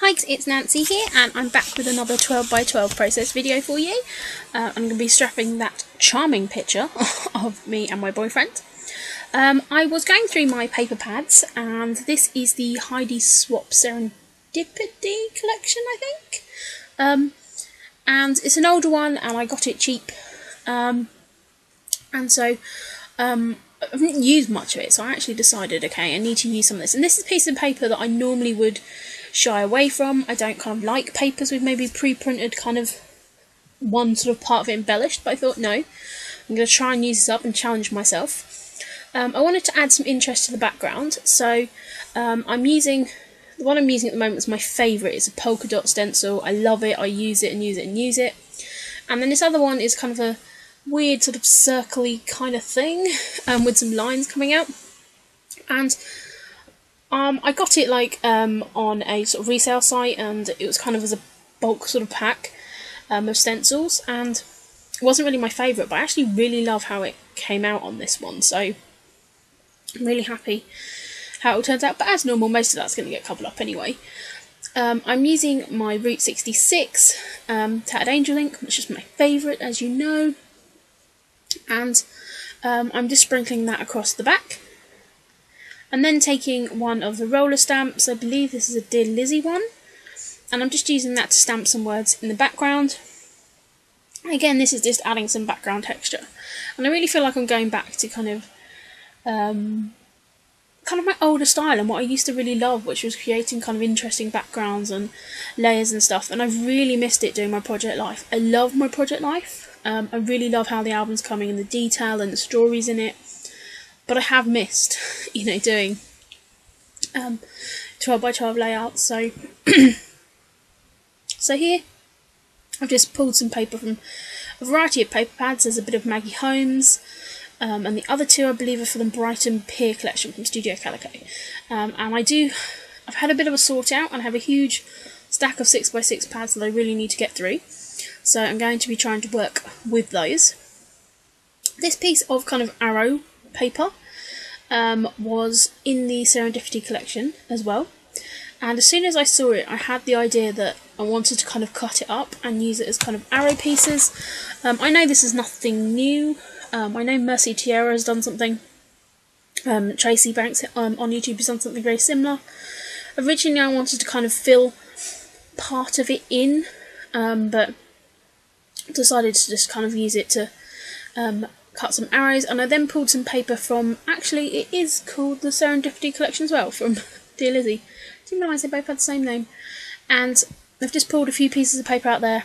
Hi, it's Nancy here, and I'm back with another 12 by 12 process video for you. I'm going to be strapping that charming picture of me and my boyfriend. I was going through my paper pads, and this is the Hoodie Swap Serendipity collection, I think. And it's an older one, and I got it cheap. I haven't used much of it, so I actually decided, okay, I need to use some of this. And this is a piece of paper that I normally would shy away from. I don't kind of like papers with maybe pre-printed kind of one sort of part of it embellished, but I thought, no, I'm going to try and use this up and challenge myself. I wanted to add some interest to the background, so I'm using, the one I'm using at the moment is my favourite. It's a polka dot stencil. I love it, I use it and use it and use it. And then this other one is kind of a weird sort of circly kind of thing, with some lines coming out. And I got it like on a sort of resale site, and it was kind of as a bulk sort of pack of stencils, and it wasn't really my favourite, but I actually really love how it came out on this one, so I'm really happy how it all turns out. But as normal, most of that's going to get covered up anyway. I'm using my Route 66 Tattered Angel ink, which is my favourite, as you know, and I'm just sprinkling that across the back. And then taking one of the roller stamps, I believe this is a Dear Lizzie one, and I'm just using that to stamp some words in the background. Again, this is just adding some background texture, and I really feel like I'm going back to kind of my older style and what I used to really love, which was creating kind of interesting backgrounds and layers and stuff. And I've really missed it doing my Project Life. I love my Project Life. I really love how the album's coming and the detail and the stories in it. But I have missed, you know, doing 12 by 12 layouts. So, so here I've just pulled some paper from a variety of paper pads. There's a bit of Maggie Holmes, and the other two I believe are for the Brighton Pier collection from Studio Calico. And I've had a bit of a sort out, and I have a huge stack of 6x6 pads that I really need to get through. So I'm going to be trying to work with those. This piece of kind of arrow paper was in the Serendipity collection as well, and as soon as I saw it, I had the idea that I wanted to kind of cut it up and use it as kind of arrow pieces. I know this is nothing new. I know Mercy Tierra has done something. Tracy Banks on YouTube has done something very similar. Originally I wanted to kind of fill part of it in, but decided to just kind of use it to cut some arrows. And I then pulled some paper from, actually it is called the Serendipity collection as well, from Dear Lizzie. I didn't realise they both had the same name. And I've just pulled a few pieces of paper out there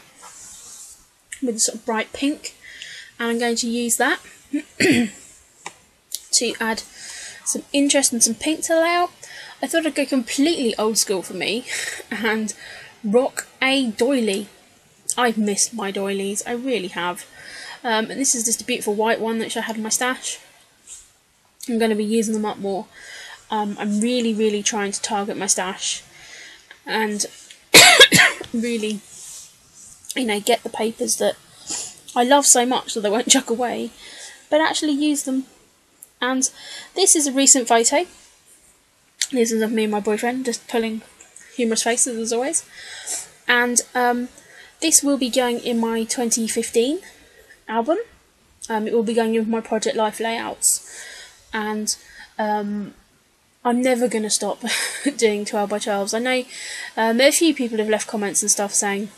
with a sort of bright pink, and I'm going to use that to add some interest and some pink to the layout. I thought I'd go completely old school for me and rock a doily. I've missed my doilies, I really have. And this is just a beautiful white one which I had in my stash. I'm going to be using them up more. I'm really trying to target my stash and really, you know, get the papers that I love so much that I won't chuck away, but actually use them. And this is a recent photo. This is of me and my boyfriend just pulling humorous faces as always. And this will be going in my 2015 album. It will be going in with my Project Life layouts, and I'm never going to stop doing 12 by 12s. I know there are a few people who have left comments and stuff saying,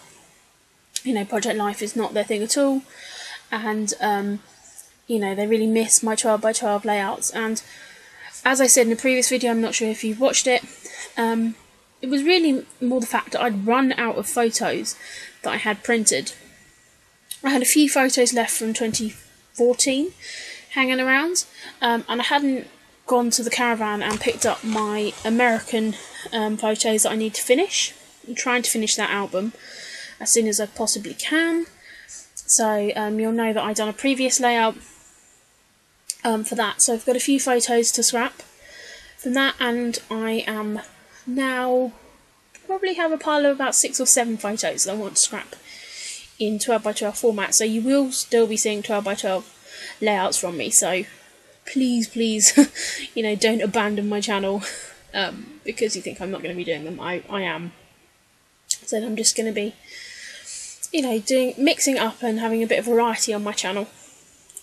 you know, Project Life is not their thing at all, and you know, they really miss my 12 by 12 layouts. And as I said in a previous video, I'm not sure if you've watched it, it was really more the fact that I'd run out of photos that I had printed. I had a few photos left from 2014 hanging around, and I hadn't gone to the caravan and picked up my American photos that I need to finish. I'm trying to finish that album as soon as I possibly can. So you'll know that I've done a previous layout for that, so I've got a few photos to scrap from that, and I am now probably have a pile of about 6 or 7 photos that I want to scrap in 12 by 12 format. So you will still be seeing 12 by 12 layouts from me, so please you know, don't abandon my channel because you think I'm not going to be doing them. I am. So I'm just going to be, you know, mixing up and having a bit of variety on my channel.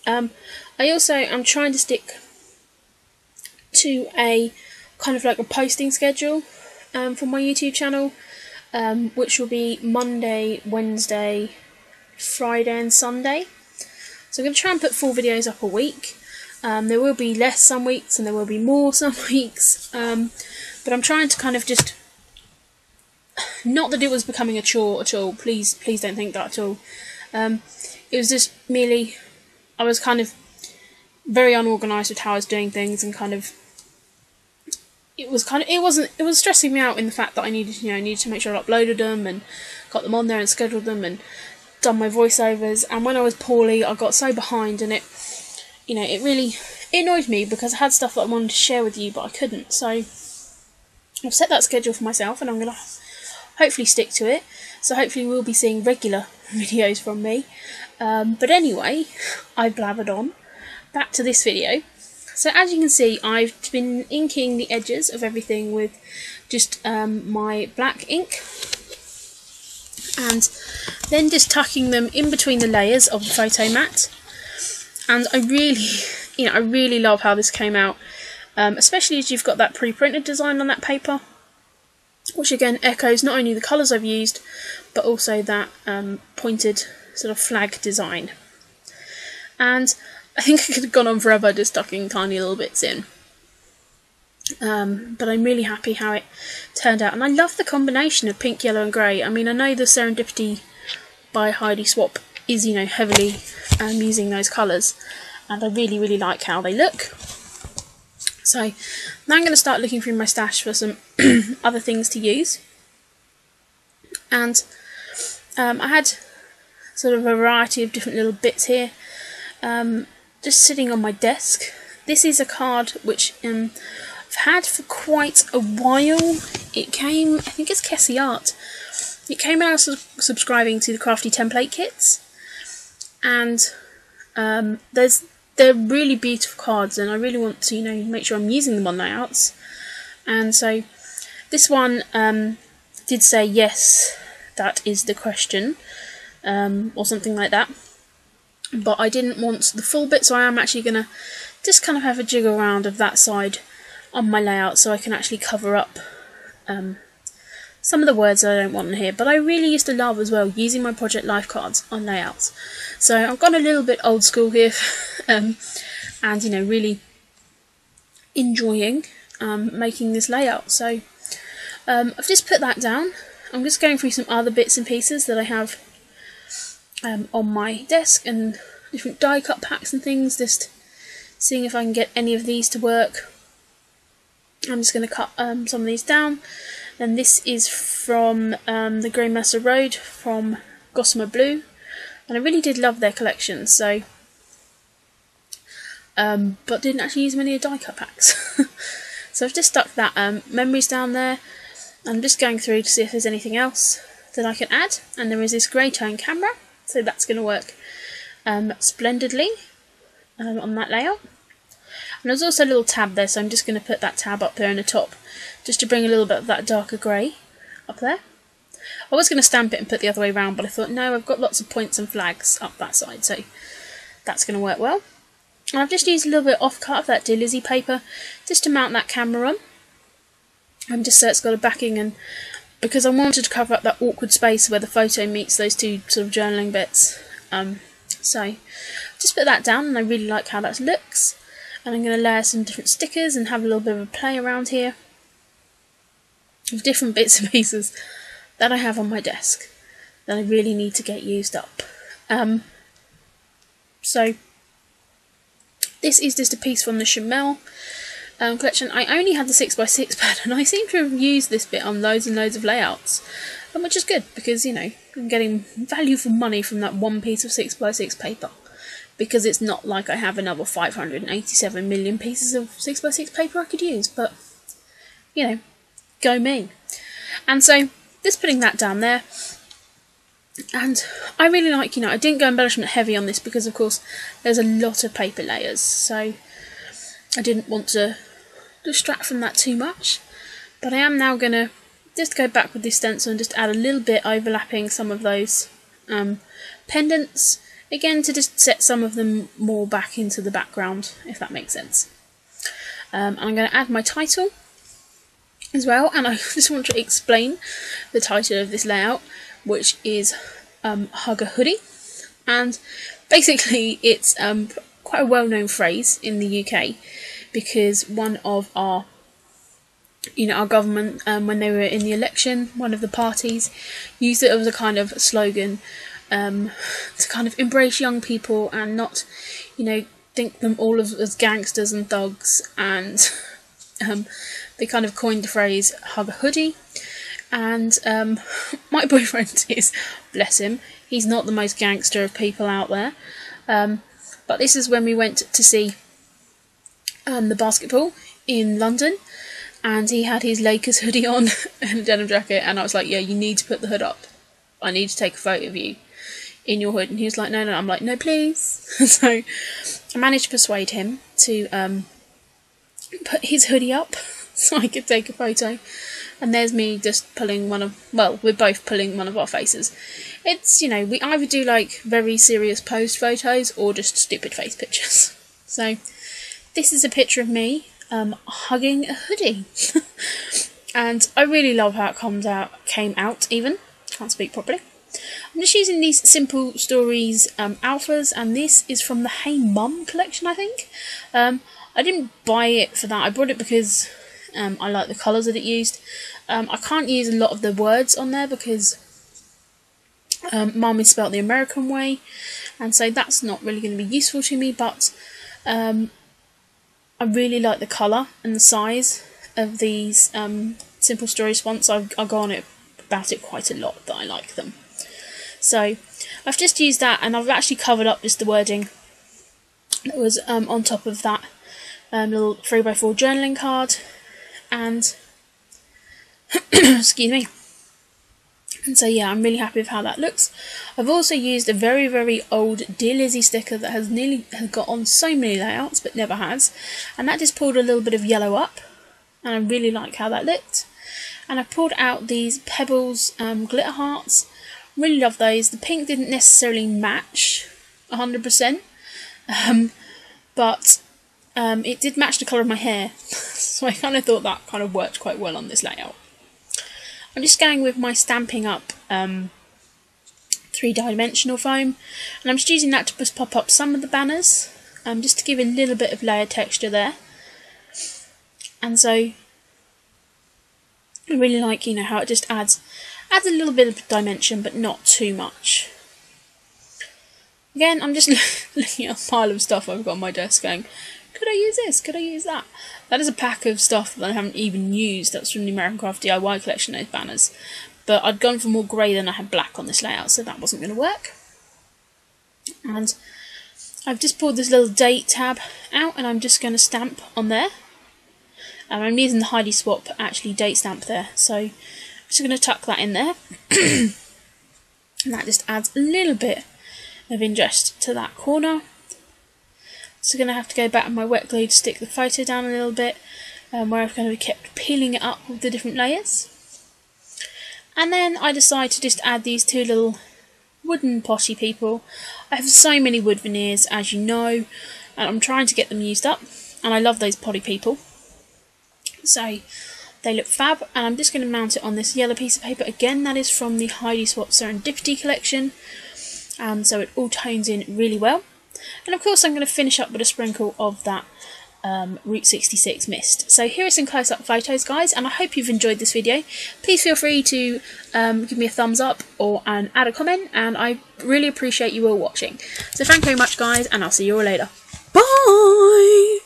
I also am trying to stick to a kind of like a posting schedule for my YouTube channel, which will be Monday, Wednesday, Friday and Sunday. So I'm going to try and put 4 videos up a week. There will be less some weeks and there will be more some weeks, but I'm trying to kind of just, not that it was becoming a chore at all, please don't think that at all. It was just merely, I was kind of very unorganised with how I was doing things, and kind of, it was stressing me out in the fact that I needed to make sure I uploaded them and got them on there and scheduled them and done my voiceovers. And when I was poorly, I got so behind, and it really annoyed me because I had stuff that I wanted to share with you but I couldn't. So I've set that schedule for myself and I'm going to hopefully stick to it. So hopefully we'll be seeing regular videos from me. But anyway, I blabbered on. Back to this video. So as you can see, I've been inking the edges of everything with just my black ink, and then just tucking them in between the layers of the photo mat. And I really love how this came out, especially as you've got that pre-printed design on that paper, which again echoes not only the colours I've used, but also that pointed sort of flag design. And I think I could have gone on forever just tucking tiny little bits in. But I'm really happy how it turned out. And I love the combination of pink, yellow and grey. I mean, I know the Serendipity by Heidi Swap is, heavily using those colours. And I really like how they look. So now I'm going to start looking through my stash for some other things to use. And I had sort of a variety of different little bits here. Just sitting on my desk. This is a card which I've had for quite a while. It came, I think it's Kessie Art. It came out subscribing to the Crafty Template Kits, and they're really beautiful cards, and I really want to make sure I'm using them on layouts. And so this one did say yes, that is the question, or something like that. But I didn't want the full bit, so I am actually going to just kind of have a jiggle around of that side on my layout so I can actually cover up some of the words that I don't want in here. But I really used to love as well using my Project Life cards on layouts. So I've gone a little bit old school here, and really enjoying making this layout. So I've just put that down. I'm just going through some other bits and pieces that I have on my desk, and different die cut packs and things, just seeing if I can get any of these to work. I'm just going to cut some of these down. Then this is from the Grey Mesa Road from Gossamer Blue, and I really did love their collection, so but didn't actually use many die cut packs. So I've just stuck that memories down there. I'm just going through to see if there's anything else that I can add, and there is this grey tone camera, so that's going to work splendidly on that layout. And there's also a little tab there, so I'm just going to put that tab up there in the top, just to bring a little bit of that darker grey up there. I was going to stamp it and put the other way around, but I thought, no, I've got lots of points and flags up that side, so that's going to work well. And I've just used a little bit off-cut of that Dear Lizzie paper, just to mount that camera on. Just so it's got a backing, and because I wanted to cover up that awkward space where the photo meets those two sort of journaling bits. So just put that down, and I really like how that looks. And I'm going to layer some different stickers and have a little bit of a play around here with different bits and pieces that I have on my desk that I really need to get used up. So this is just a piece from the Chamel collection. I only had the 6x6 pad, and I seem to have used this bit on loads and loads of layouts, which is good because, I'm getting value for money from that one piece of 6x6 paper, because it's not like I have another 587 million pieces of 6x6 paper I could use, but, go me. And so, just putting that down there, and I really like, I didn't go embellishment heavy on this because, of course, there's a lot of paper layers, so I didn't want to distract from that too much. But I am now going to just go back with the stencil and just add a little bit overlapping some of those pendants, again to just set some of them more back into the background, if that makes sense. I'm going to add my title as well, and I just want to explain the title of this layout, which is Hug a Hoodie, and basically it's quite a well-known phrase in the UK, because one of our our government, when they were in the election, one of the parties used it as a kind of slogan to kind of embrace young people and not, think them all as gangsters and thugs, and they kind of coined the phrase hug a hoodie. And my boyfriend is, bless him, he's not the most gangster of people out there, but this is when we went to see the basketball in London, and he had his Lakers hoodie on and a denim jacket, and I was like, yeah, you need to put the hood up, I need to take a photo of you in your hood. And he was like, no, I'm like, no please. So I managed to persuade him to put his hoodie up so I could take a photo, and there's me just pulling we're both pulling one of our faces. It's, we either do like very serious posed photos or just stupid face pictures. So this is a picture of me hugging a hoodie. And I really love how it came out even. Can't speak properly. I'm just using these Simple Stories alphas, and this is from the Hey Mum collection, I think. I didn't buy it for that, I bought it because I like the colours that it used. I can't use a lot of the words on there because Mum is spelt the American way, and so that's not really going to be useful to me, but I really like the colour and the size of these Simple Stories fonts. I've gone on about it quite a lot that I like them. So I've just used that, and I've actually covered up just the wording that was on top of that little 3x4 journaling card, and excuse me. And so yeah, I'm really happy with how that looks. I've also used a very, very old Dear Lizzie sticker that has got on so many layouts but never has, and that just pulled a little bit of yellow up, and I really like how that looked. And I pulled out these Pebbles glitter hearts. Really love those. The pink didn't necessarily match 100%, but it did match the colour of my hair, so I kind of thought that kind of worked quite well on this layout. I'm just going with my Stampin' Up 3-dimensional foam, and I'm just using that to just pop up some of the banners, just to give a little bit of layer texture there. And so I really like, how it just adds a little bit of dimension, but not too much. Again, I'm just looking at a pile of stuff I've got on my desk going, could I use this? Could I use that? That is a pack of stuff that I haven't even used. That's from the American Craft DIY collection, those banners. But I'd gone for more grey than I had black on this layout, so that wasn't going to work. And I've just pulled this little date tab out, and I'm just going to stamp on there. I'm using the Heidi Swap actually date stamp there, so I'm just going to tuck that in there. And that just adds a little bit of interest to that corner. So I'm going to have to go back with my wet glue to stick the photo down a little bit, where I've kind of kept peeling it up with the different layers. And then I decide to just add these two little wooden potty people. I have so many wood veneers, as you know, and I'm trying to get them used up, and I love those potty people. So they look fab, and I'm just going to mount it on this yellow piece of paper. Again, that is from the Heidi Swap Serendipity collection, and so it all tones in really well. And of course I'm going to finish up with a sprinkle of that Route 66 mist. So here are some close-up photos, guys, and I hope you've enjoyed this video. Please feel free to give me a thumbs up or add a comment, and I really appreciate you all watching. So thank you very much, guys, and I'll see you all later. Bye!